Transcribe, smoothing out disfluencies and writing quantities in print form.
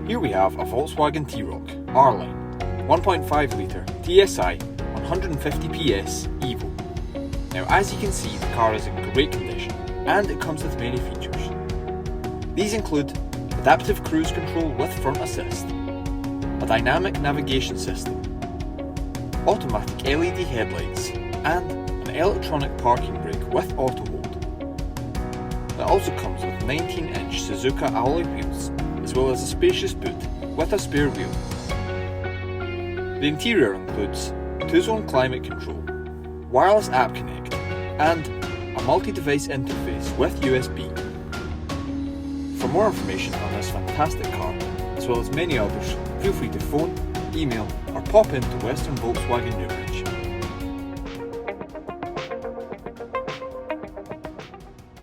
Here we have a Volkswagen T-Roc R-Line 1.5 litre TSI 150 PS Evo. Now, as you can see, the car is in great condition and it comes with many features. These include adaptive cruise control with front assist, a dynamic navigation system, automatic LED headlights, and an electronic parking brake with autohold. It also comes with 19-inch Suzuka alloy wheels, as well as a spacious boot with a spare wheel. The interior includes 2-zone climate control, wireless app connect, and a multi-device interface with USB. For more information on this fantastic car, as well as many others, feel free to phone, email, or pop into Western Volkswagen Newbury.